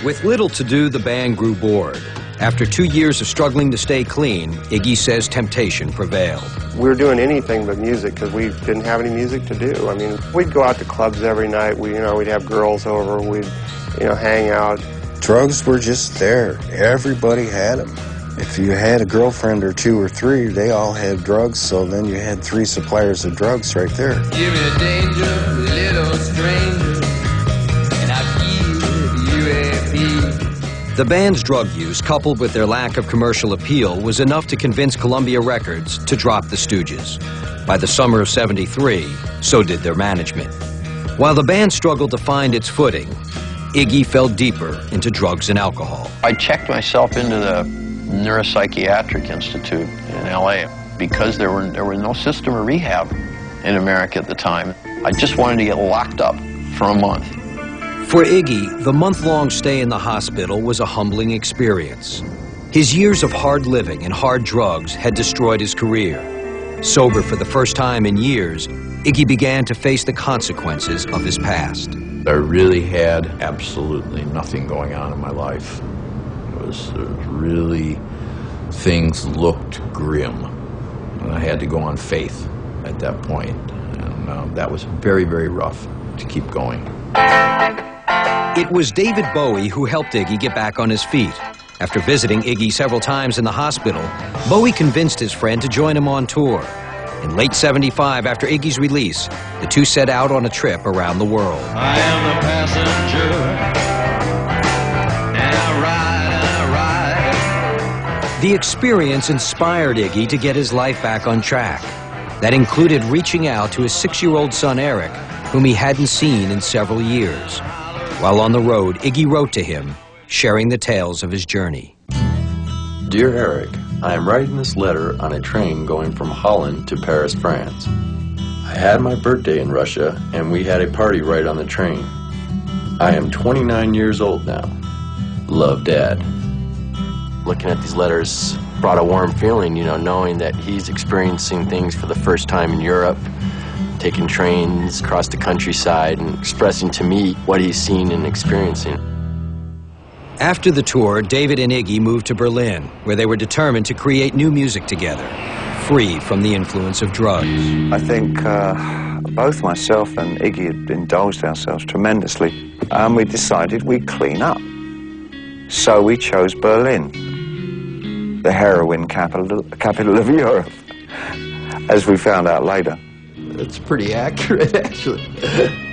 With little to do, the band grew bored. After 2 years of struggling to stay clean, Iggy says temptation prevailed. We were doing anything but music because we didn't have any music to do. I mean, we'd go out to clubs every night. We'd have girls over. We'd, hang out. Drugs were just there. Everybody had them. If you had a girlfriend or 2 or 3, they all had drugs, so then you had 3 suppliers of drugs right there. Give me a danger, little stranger, and I feel you at peace. The band's drug use, coupled with their lack of commercial appeal, was enough to convince Columbia Records to drop the Stooges. By the summer of '73, so did their management. While the band struggled to find its footing, Iggy fell deeper into drugs and alcohol. I checked myself into the Neuropsychiatric Institute in LA because there were no system of rehab in America at the time. I just wanted to get locked up for a month. For Iggy, the month-long stay in the hospital was a humbling experience. His years of hard living and hard drugs had destroyed his career. Sober for the first time in years, Iggy began to face the consequences of his past. I really had absolutely nothing going on in my life. It was really, things looked grim. And I had to go on faith at that point. And that was very, very rough to keep going. It was David Bowie who helped Iggy get back on his feet. After visiting Iggy several times in the hospital, Bowie convinced his friend to join him on tour. In late '75, after Iggy's release, the two set out on a trip around the world. I am the passenger, and I ride. The experience inspired Iggy to get his life back on track. That included reaching out to his 6-year-old son, Eric, whom he hadn't seen in several years. While on the road, Iggy wrote to him, sharing the tales of his journey. Dear Eric, I am writing this letter on a train going from Holland to Paris, France. I had my birthday in Russia, and we had a party right on the train. I am 29 years old now. Love, Dad. Looking at these letters brought a warm feeling, knowing that he's experiencing things for the first time in Europe, taking trains across the countryside and expressing to me what he's seen and experiencing. After the tour, David and Iggy moved to Berlin, where they were determined to create new music together, free from the influence of drugs. I think both myself and Iggy had indulged ourselves tremendously, and we decided we'd clean up. So we chose Berlin, the heroin capital of Europe, as we found out later. It's pretty accurate, actually.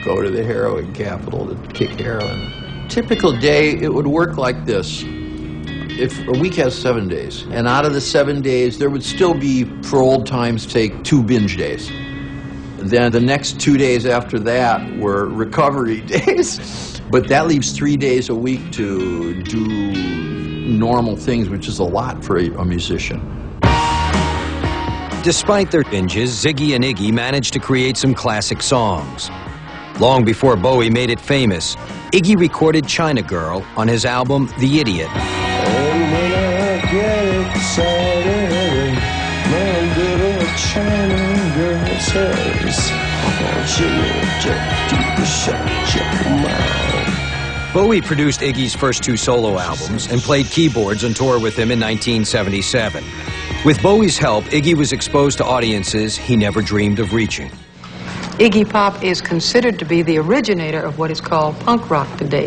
Go to the heroin capital to kick heroin. Typical day, it would work like this. If a week has 7 days, and out of the 7 days, there would still be, for old times' sake, 2 binge days. Then the next 2 days after that were recovery days. But that leaves 3 days a week to do normal things, which is a lot for a musician. Despite their binges, Ziggy and Iggy managed to create some classic songs. Long before Bowie made it famous, Iggy recorded China Girl on his album The Idiot. And when I get excited, my little China girl says, Bowie produced Iggy's first 2 solo albums and played keyboards on tour with him in 1977. With Bowie's help, Iggy was exposed to audiences he never dreamed of reaching. Iggy Pop is considered to be the originator of what is called punk rock today.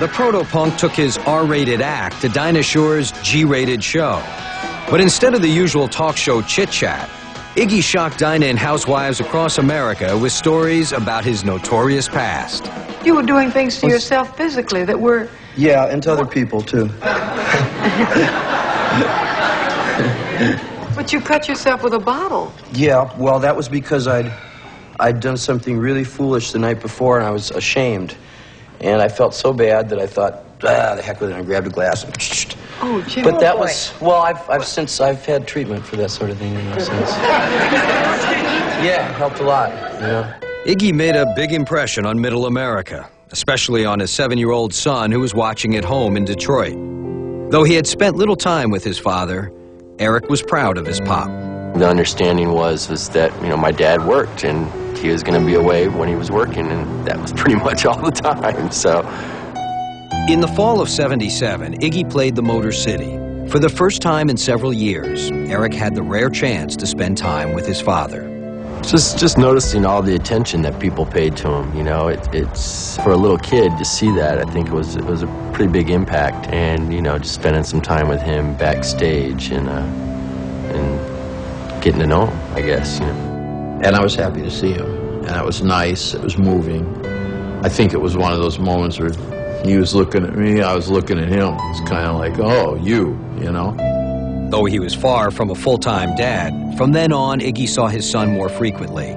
The proto-punk took his R-rated act to Dinah Shore's G-rated show. But instead of the usual talk show chit-chat, Iggy shocked Dinah and housewives across America with stories about his notorious past. You were doing things to yourself physically that were... Yeah, and to other people, too. But you cut yourself with a bottle. Yeah, well, that was because I'd done something really foolish the night before, and I was ashamed. And I felt so bad that I thought, the heck with it, and I grabbed a glass and... Oh, Jim. But that was, well, I've had treatment for that sort of thing, since. Yeah, it helped a lot, Iggy made a big impression on Middle America, especially on his 7-year-old son who was watching at home in Detroit. Though he had spent little time with his father, Eric was proud of his pop. The understanding was that, you know, my dad worked and he was going to be away when he was working, and that was pretty much all the time, so. In the fall of '77, Iggy played the Motor City. For the first time in several years, Eric had the rare chance to spend time with his father. Just noticing all the attention that people paid to him, you know, it's for a little kid to see that. I think it was a pretty big impact, and, you know, just spending some time with him backstage and getting to know him, I guess, you know. And I was happy to see him, and it was nice, it was moving. I think it was one of those moments where he was looking at me, I was looking at him. It's kind of like, oh, you know. Though he was far from a full-time dad, from then on, Iggy saw his son more frequently.